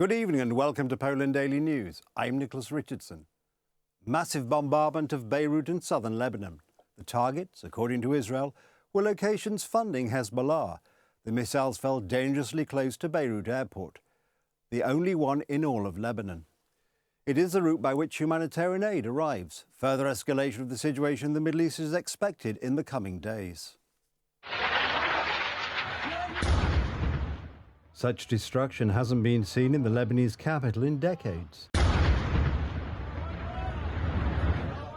Good evening and welcome to Poland Daily News. I'm Nicholas Richardson. Massive bombardment of Beirut in southern Lebanon. The targets, according to Israel, were locations funding Hezbollah. The missiles fell dangerously close to Beirut airport, the only one in all of Lebanon. It is the route by which humanitarian aid arrives. Further escalation of the situation in the Middle East is expected in the coming days. Such destruction hasn't been seen in the Lebanese capital in decades.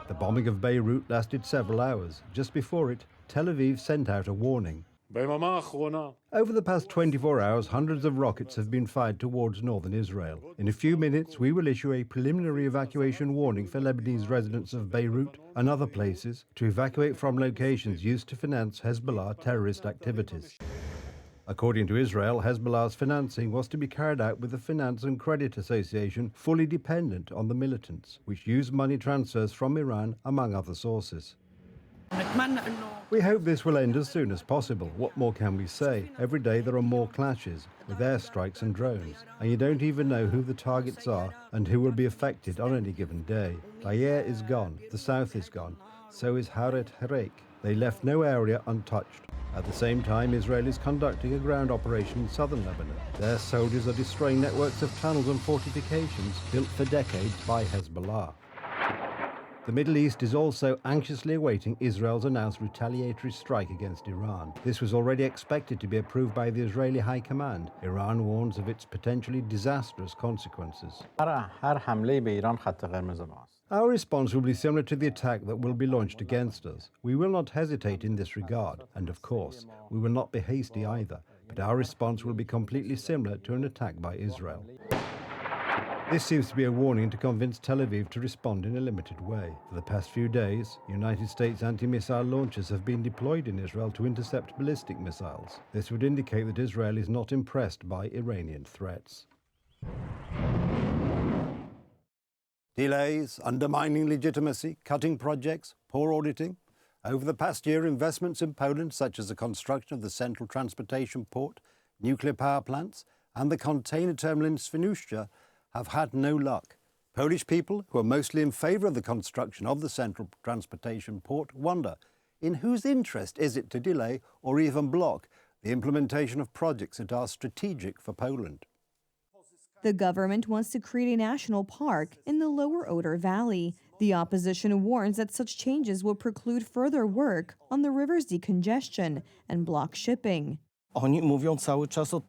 The bombing of Beirut lasted several hours. Just before it, Tel Aviv sent out a warning. Over the past 24 hours, hundreds of rockets have been fired towards northern Israel. In a few minutes, we will issue a preliminary evacuation warning for Lebanese residents of Beirut and other places to evacuate from locations used to finance Hezbollah terrorist activities. According to Israel, Hezbollah's financing was to be carried out with the Finance and Credit Association fully dependent on the militants, which use money transfers from Iran, among other sources. We hope this will end as soon as possible. What more can we say? Every day there are more clashes, with airstrikes and drones, and you don't even know who the targets are and who will be affected on any given day. Tyre is gone, the south is gone, so is Haret Herek. They left no area untouched. At the same time, Israel is conducting a ground operation in southern Lebanon. Their soldiers are destroying networks of tunnels and fortifications built for decades by Hezbollah. The Middle East is also anxiously awaiting Israel's announced retaliatory strike against Iran. This was already expected to be approved by the Israeli High Command. Iran warns of its potentially disastrous consequences. Our response will be similar to the attack that will be launched against us. We will not hesitate in this regard, and of course, we will not be hasty either, but our response will be completely similar to an attack by Israel. This seems to be a warning to convince Tel Aviv to respond in a limited way. For the past few days, United States anti-missile launchers have been deployed in Israel to intercept ballistic missiles. This would indicate that Israel is not impressed by Iranian threats. Delays, undermining legitimacy, cutting projects, poor auditing. Over the past year, investments in Poland, such as the construction of the central transportation port, nuclear power plants, and the container terminal in Świnoujście, have had no luck. Polish people, who are mostly in favour of the construction of the central transportation port, wonder, in whose interest is it to delay or even block the implementation of projects that are strategic for Poland? The government wants to create a national park in the lower Oder Valley. The opposition warns that such changes will preclude further work on the river's decongestion and block shipping.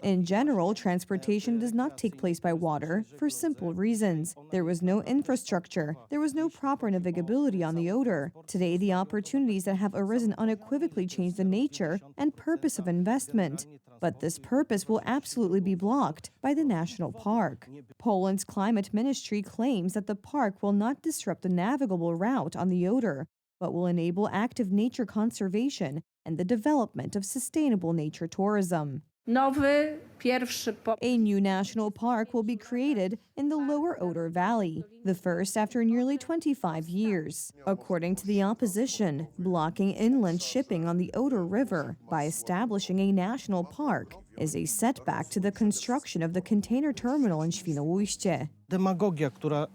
In general, transportation does not take place by water for simple reasons. There was no infrastructure. There was no proper navigability on the Oder. Today, the opportunities that have arisen unequivocally change the nature and purpose of investment. But this purpose will absolutely be blocked by the national park. Poland's climate ministry claims that the park will not disrupt the navigable route on the Oder, but will enable active nature conservation and the development of sustainable nature tourism. A new national park will be created in the lower Oder Valley, the first after nearly 25 years. According to the opposition, blocking inland shipping on the Oder River by establishing a national park is a setback to the construction of the container terminal in Świnoujście.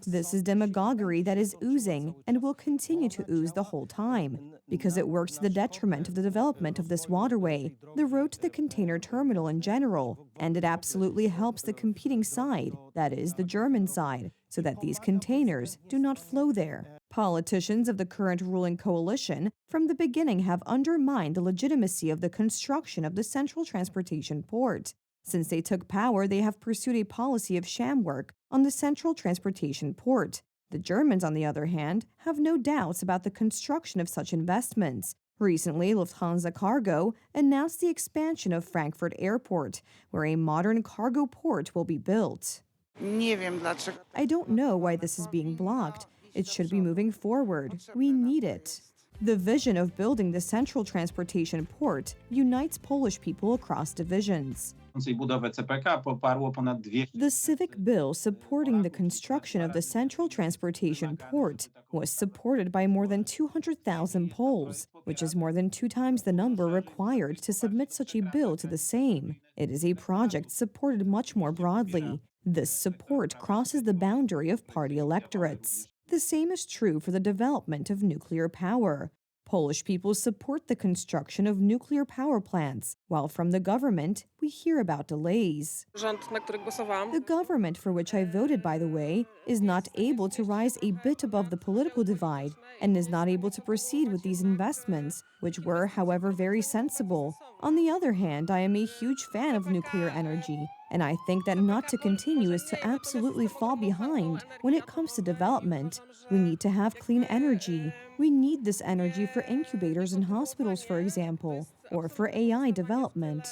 This is demagoguery that is oozing and will continue to ooze the whole time, because it works to the detriment of the development of this waterway, the road to the container terminal in general, and it absolutely helps the competing side, that is, the German side, so that these containers do not flow there. Politicians of the current ruling coalition from the beginning have undermined the legitimacy of the construction of the central transportation port. Since they took power, they have pursued a policy of sham work on the central transportation port. The Germans, on the other hand, have no doubts about the construction of such investments. Recently, Lufthansa Cargo announced the expansion of Frankfurt Airport, where a modern cargo port will be built. I don't know why this is being blocked. It should be moving forward. We need it. The vision of building the central transportation port unites Polish people across divisions. The civic bill supporting the construction of the central transportation port was supported by more than 200,000 Poles, which is more than 2 times the number required to submit such a bill to the Sejm. It is a project supported much more broadly. This support crosses the boundary of party electorates. The same is true for the development of nuclear power. Polish people support the construction of nuclear power plants, while from the government, we hear about delays. The government for which I voted, by the way, is not able to rise a bit above the political divide and is not able to proceed with these investments, which were, however, very sensible. On the other hand, I am a huge fan of nuclear energy, and I think that not to continue is to absolutely fall behind when it comes to development. We need to have clean energy. We need this energy for incubators in hospitals, for example, or for AI development.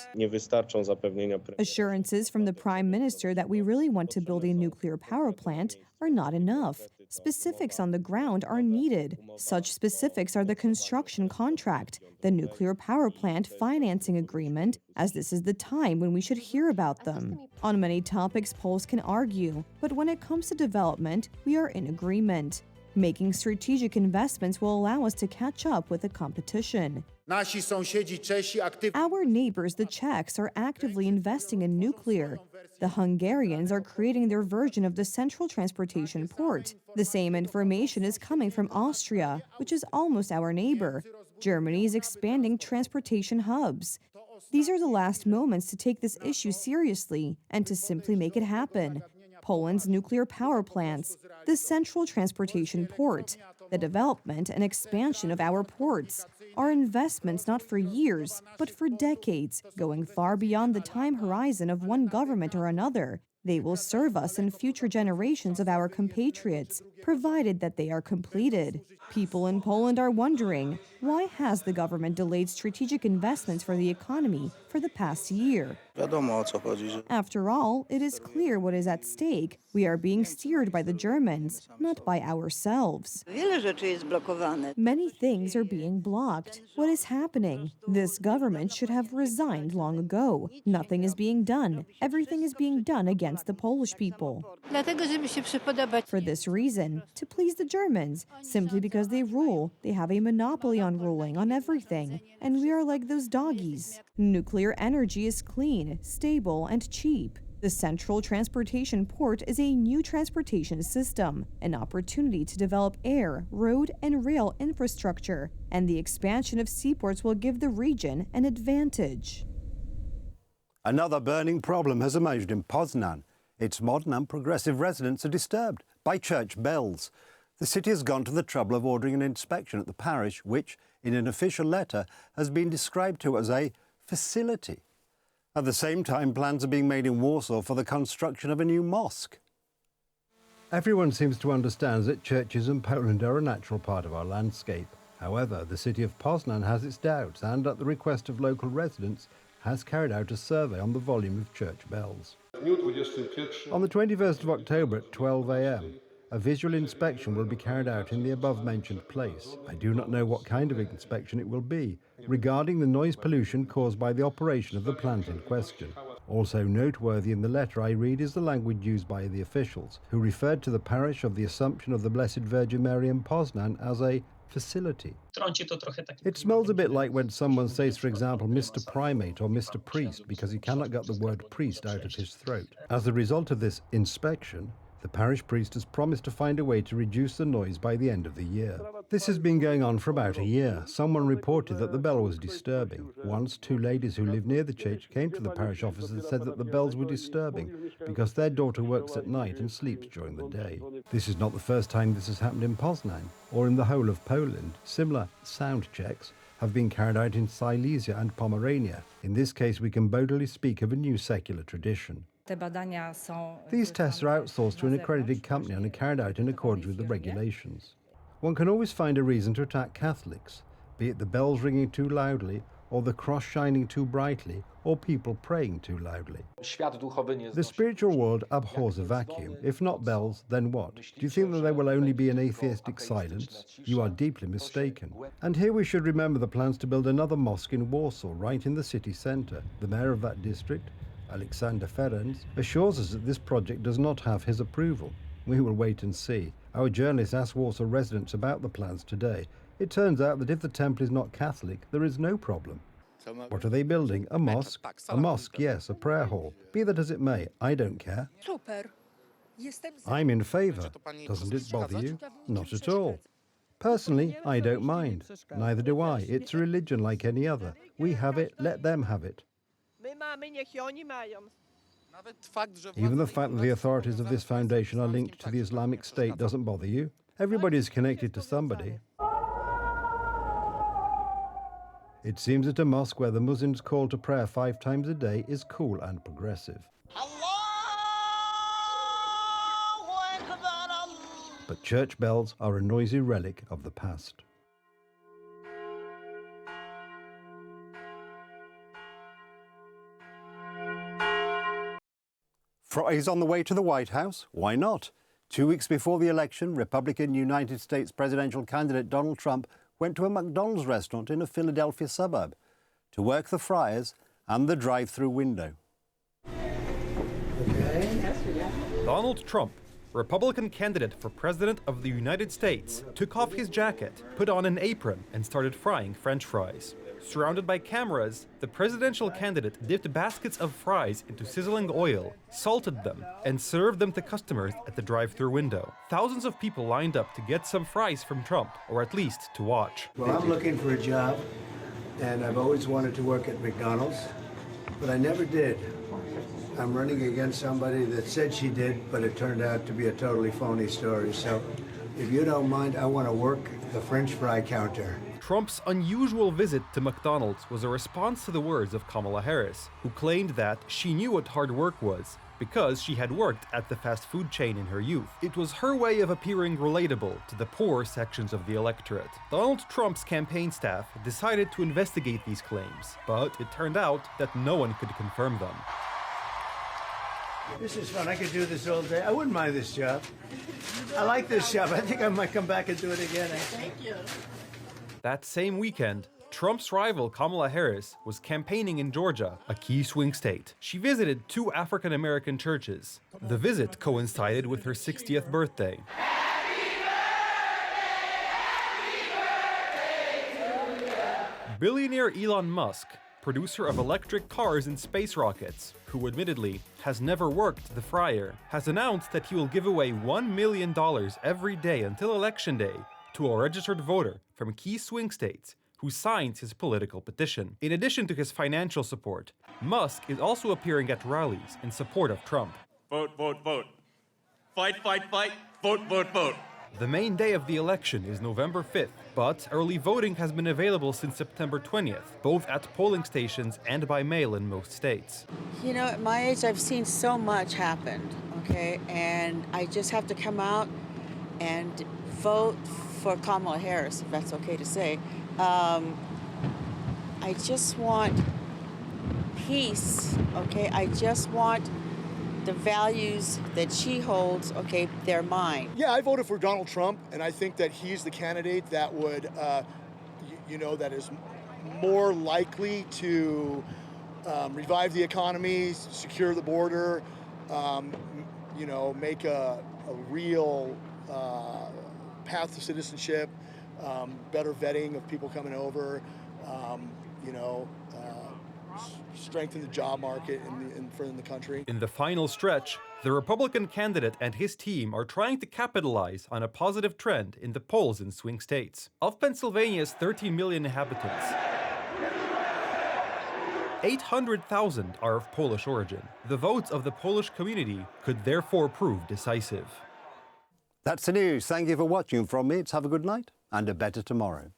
Assurances from the Prime Minister that we really want to build a nuclear power plant are not enough. Specifics on the ground are needed. Such specifics are the construction contract, the nuclear power plant financing agreement, as this is the time when we should hear about them. On many topics, Poles can argue, but when it comes to development, we are in agreement. Making strategic investments will allow us to catch up with the competition. Our neighbors, the Czechs, are actively investing in nuclear. The Hungarians are creating their version of the central transportation port. The same information is coming from Austria, which is almost our neighbor. Germany is expanding transportation hubs. These are the last moments to take this issue seriously and to simply make it happen. Poland's nuclear power plants, the central transportation port, the development and expansion of our ports are investments not for years, but for decades, going far beyond the time horizon of one government or another. They will serve us and future generations of our compatriots, provided that they are completed. People in Poland are wondering, why has the government delayed strategic investments for the economy for the past year? After all, it is clear what is at stake. We are being steered by the Germans, not by ourselves. Many things are being blocked. What is happening? This government should have resigned long ago. Nothing is being done. Everything is being done against the Polish people. For this reason, to please the Germans, simply because they rule, they have a monopoly on ruling, on everything, and we are like those doggies. Nuclear energy is clean, stable, and cheap. The central transportation port is a new transportation system, an opportunity to develop air, road, and rail infrastructure, and the expansion of seaports will give the region an advantage. Another burning problem has emerged in Poznan. Its modern and progressive residents are disturbed by church bells. The city has gone to the trouble of ordering an inspection at the parish, which, in an official letter, has been described to as a facility. At the same time, plans are being made in Warsaw for the construction of a new mosque. Everyone seems to understand that churches in Poland are a natural part of our landscape. However, the city of Poznan has its doubts and, at the request of local residents, has carried out a survey on the volume of church bells. On the 21st of October at 12 a.m, a visual inspection will be carried out in the above-mentioned place. I do not know what kind of inspection it will be, regarding the noise pollution caused by the operation of the plant in question. Also noteworthy in the letter I read is the language used by the officials, who referred to the parish of the Assumption of the Blessed Virgin Mary in Poznan as a facility. It smells a bit like when someone says, for example, Mr. Primate or Mr. Priest, because he cannot get the word priest out of his throat. As a result of this inspection, the parish priest has promised to find a way to reduce the noise by the end of the year. This has been going on for about a year. Someone reported that the bell was disturbing. Once, two ladies who live near the church came to the parish office and said that the bells were disturbing because their daughter works at night and sleeps during the day. This is not the first time this has happened in Poznan or in the whole of Poland. Similar sound checks have been carried out in Silesia and Pomerania. In this case, we can boldly speak of a new secular tradition. These tests are outsourced to an accredited company and are carried out in accordance with the regulations. One can always find a reason to attack Catholics, be it the bells ringing too loudly, or the cross shining too brightly, or people praying too loudly. The spiritual world abhors a vacuum. If not bells, then what? Do you think that there will only be an atheistic silence? You are deeply mistaken. And here we should remember the plans to build another mosque in Warsaw, right in the city centre. The mayor of that district, Alexander Ferenc, assures us that this project does not have his approval. We will wait and see. Our journalist asked Warsaw residents about the plans today. It turns out that if the temple is not Catholic, there is no problem. What are they building? A mosque? A mosque, yes, a prayer hall. Be that as it may, I don't care. I'm in favour. Doesn't it bother you? Not at all. Personally, I don't mind. Neither do I. It's a religion like any other. We have it, let them have it. Even the fact that the authorities of this foundation are linked to the Islamic State doesn't bother you. Everybody is connected to somebody. It seems that a mosque where the Muslims call to prayer 5 times a day is cool and progressive. But church bells are a noisy relic of the past. Fries on the way to the White House? Why not? 2 weeks before the election, Republican United States presidential candidate Donald Trump went to a McDonald's restaurant in a Philadelphia suburb to work the fryers and the drive-through window. Donald Trump, Republican candidate for President of the United States, took off his jacket, put on an apron, and started frying French fries. Surrounded by cameras, the presidential candidate dipped baskets of fries into sizzling oil, salted them, and served them to customers at the drive-thru window. Thousands of people lined up to get some fries from Trump, or at least to watch. Well, I'm looking for a job, and I've always wanted to work at McDonald's, but I never did. I'm running against somebody that said she did, but it turned out to be a totally phony story. So if you don't mind, I want to work the French fry counter. Trump's unusual visit to McDonald's was a response to the words of Kamala Harris, who claimed that she knew what hard work was because she had worked at the fast food chain in her youth. It was her way of appearing relatable to the poor sections of the electorate. Donald Trump's campaign staff decided to investigate these claims, but it turned out that no one could confirm them. This is fun. I could do this all day. I wouldn't mind this job. I like this job. I think I might come back and do it again. Thank you. That same weekend, Trump's rival Kamala Harris was campaigning in Georgia, a key swing state. She visited 2 African-American churches. The visit coincided with her 60th birthday. Billionaire Elon Musk, producer of electric cars and space rockets, who admittedly has never worked the fryer, has announced that he will give away $1 million every day until Election Day to a registered voter from key swing states who signs his political petition. In addition to his financial support, Musk is also appearing at rallies in support of Trump. Vote, vote, vote. Fight, fight, fight. Vote, vote, vote. The main day of the election is November 5th, but early voting has been available since September 20th, both at polling stations and by mail in most states. You know, at my age, I've seen so much happen, okay? And I just have to come out and vote for Kamala Harris, if that's okay to say. I just want peace, okay? I just want the values that she holds, okay, they're mine. Yeah, I voted for Donald Trump, and I think that he's the candidate that would, that is more likely to revive the economy, secure the border, make a real path to citizenship, better vetting of people coming over, strengthen the job market in the country. In the final stretch, the Republican candidate and his team are trying to capitalize on a positive trend in the polls in swing states. Of Pennsylvania's 13 million inhabitants, 800,000 are of Polish origin. The votes of the Polish community could therefore prove decisive. That's the news. Thank you for watching from me. Have a good night and a better tomorrow.